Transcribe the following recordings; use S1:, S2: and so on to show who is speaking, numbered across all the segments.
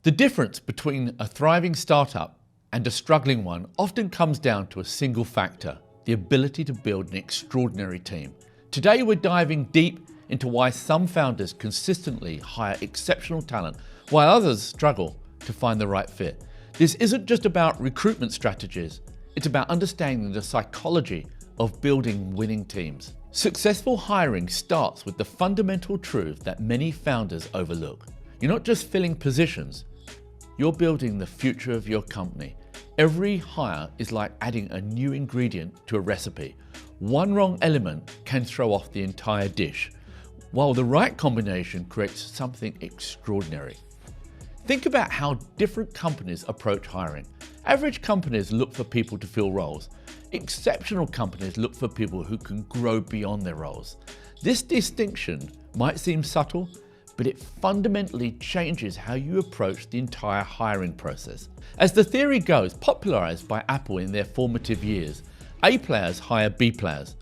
S1: The difference between a thriving startup and a struggling one often comes down to a single factor: the ability to build an extraordinary team. Today we're diving deep into why some founders consistently hire exceptional talent while others struggle to find the right fit. This isn't just about recruitment strategies, it's about understanding the psychology of building winning teams. Successful hiring starts with the fundamental truth that many founders overlook. You're not just filling positions, you're building the future of your company. Every hire is like adding a new ingredient to a recipe. One wrong element can throw off the entire dish, while the right combination creates something extraordinary. Think about how different companies approach hiring. Average companies look for people to fill roles. Exceptional companies look for people who can grow beyond their roles. This distinction might seem subtle, but it fundamentally changes how you approach the entire hiring process. As the theory goes, popularized by Apple in their formative years, A players hire B players,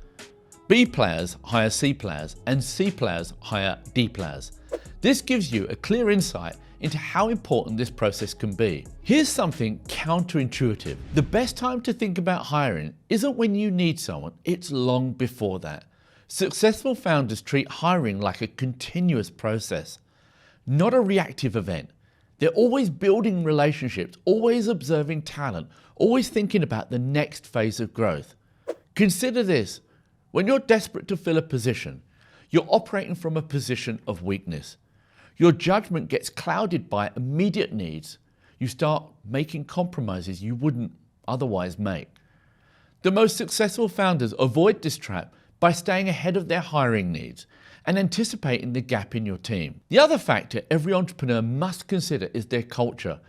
S1: B players hire C players, and C players hire D players. This gives you a clear insight into how important this process can be. Here's something counterintuitive. The best time to think about hiring isn't when you need someone, it's long before that. Successful founders treat hiring like a continuous process, not a reactive event. They're always building relationships, always observing talent, always thinking about the next phase of growth. Consider this: when you're desperate to fill a position, you're operating from a position of weakness. Your judgment gets clouded by immediate needs. You start making compromises you wouldn't otherwise make. The most successful founders avoid this trap by staying ahead of their hiring needs and anticipating the gap in your team. The other factor every entrepreneur must consider is their culture.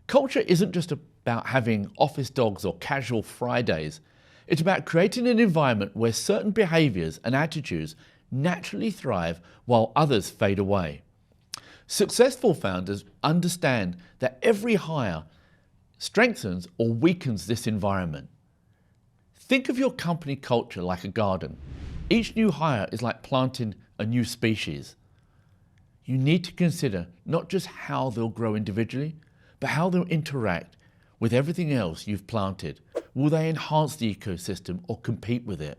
S1: Culture isn't just about having office dogs or casual Fridays. It's about creating an environment where certain behaviors and attitudes naturally thrive while others fade away. Successful founders understand that every hire strengthens or weakens this environment. Think of your company culture like a garden. Each new hire is like planting a new species. You need to consider not just how they'll grow individually, but how they'll interact with everything else you've planted. Will they enhance the ecosystem or compete with it?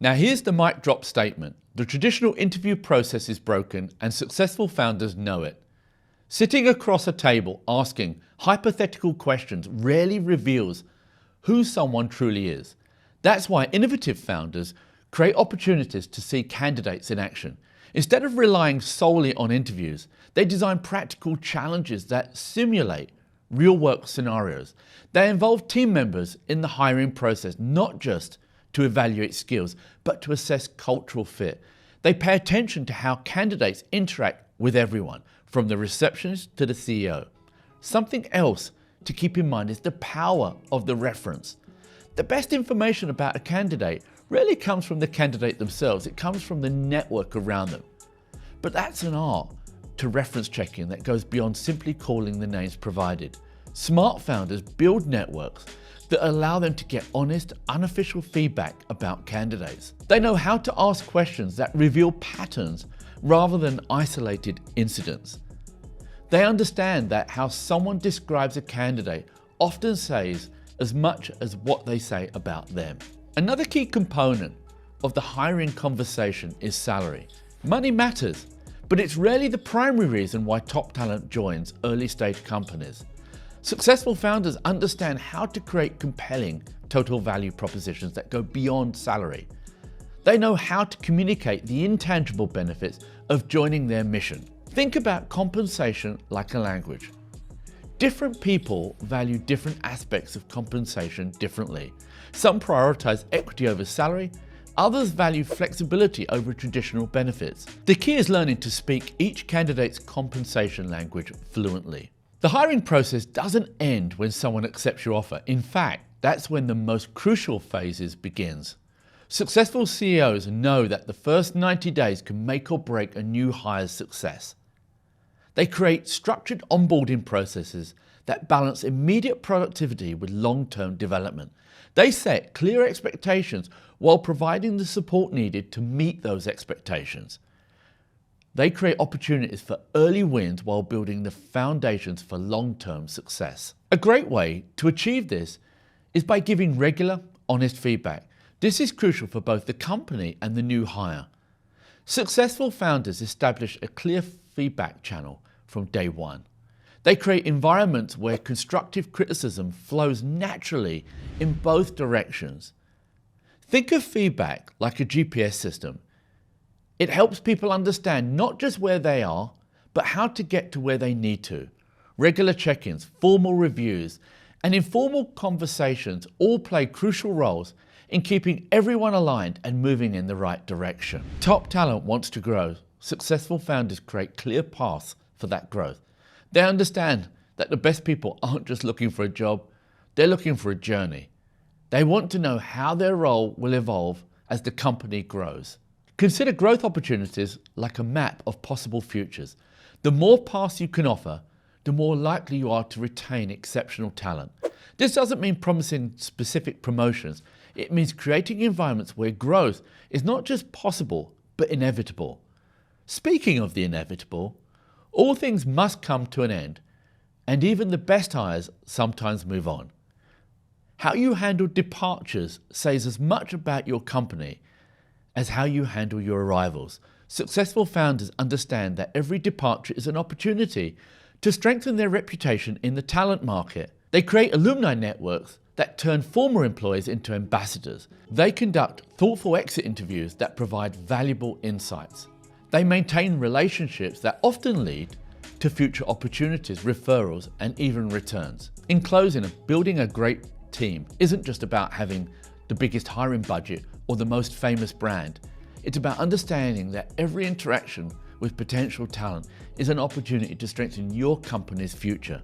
S1: Now here's the mic drop statement. The traditional interview process is broken and successful founders know it. Sitting across a table asking hypothetical questions rarely reveals who someone truly is. That's why innovative founders create opportunities to see candidates in action. Instead of relying solely on interviews, they design practical challenges that simulate real-work scenarios. They involve team members in the hiring process, not just to evaluate skills, but to assess cultural fit. They pay attention to how candidates interact with everyone, from the receptionist to the CEO. Something else to keep in mind is the power of the reference. The best information about a candidate rarely comes from the candidate themselves, it comes from the network around them. But that's an art to reference checking that goes beyond simply calling the names provided. Smart founders build networks that allow them to get honest, unofficial feedback about candidates. They know how to ask questions that reveal patterns rather than isolated incidents. They understand that how someone describes a candidate often says as much as what they say about them. Another key component of the hiring conversation is salary. Money matters, but it's rarely the primary reason why top talent joins early stage companies. Successful founders understand how to create compelling total value propositions that go beyond salary. They know how to communicate the intangible benefits of joining their mission. Think about compensation like a language. Different people value different aspects of compensation differently. Some prioritize equity over salary, others value flexibility over traditional benefits. The key is learning to speak each candidate's compensation language fluently. The hiring process doesn't end when someone accepts your offer. In fact, that's when the most crucial phases begins. Successful CEOs know that the first 90 days can make or break a new hire's success. They create structured onboarding processes that balance immediate productivity with long-term development. They set clear expectations while providing the support needed to meet those expectations. They create opportunities for early wins while building the foundations for long-term success. A great way to achieve this is by giving regular, honest feedback. This is crucial for both the company and the new hire. Successful founders establish a clear feedback channel from day one. They create environments where constructive criticism flows naturally in both directions. Think of feedback like a GPS system. It helps people understand not just where they are, but how to get to where they need to. Regular check-ins, formal reviews, and informal conversations all play crucial roles in keeping everyone aligned and moving in the right direction. Top talent wants to grow. Successful founders create clear paths for that growth. They understand that the best people aren't just looking for a job, they're looking for a journey. They want to know how their role will evolve as the company grows. Consider growth opportunities like a map of possible futures. The more paths you can offer, the more likely you are to retain exceptional talent. This doesn't mean promising specific promotions. It means creating environments where growth is not just possible, but inevitable. Speaking of the inevitable, all things must come to an end, and even the best hires sometimes move on. How you handle departures says as much about your company as how you handle your arrivals. Successful founders understand that every departure is an opportunity to strengthen their reputation in the talent market. They create alumni networks that turn former employees into ambassadors. They conduct thoughtful exit interviews that provide valuable insights. They maintain relationships that often lead to future opportunities, referrals, and even returns. In closing, building a great team isn't just about having the biggest hiring budget or the most famous brand. It's about understanding that every interaction with potential talent is an opportunity to strengthen your company's future.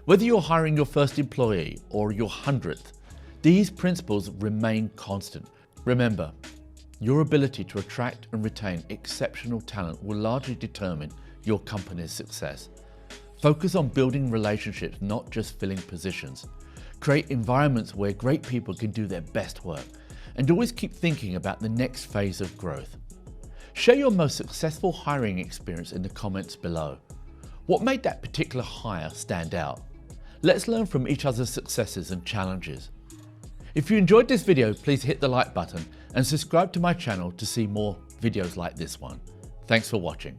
S1: Whether you're hiring your first employee or your 100th, these principles remain constant. Remember, your ability to attract and retain exceptional talent will largely determine your company's success. Focus on building relationships, not just filling positions. Create environments where great people can do their best work, and always keep thinking about the next phase of growth. Share your most successful hiring experience in the comments below. What made that particular hire stand out? Let's learn from each other's successes and challenges. If you enjoyed this video, please hit the like button and subscribe to my channel to see more videos like this one. Thanks for watching.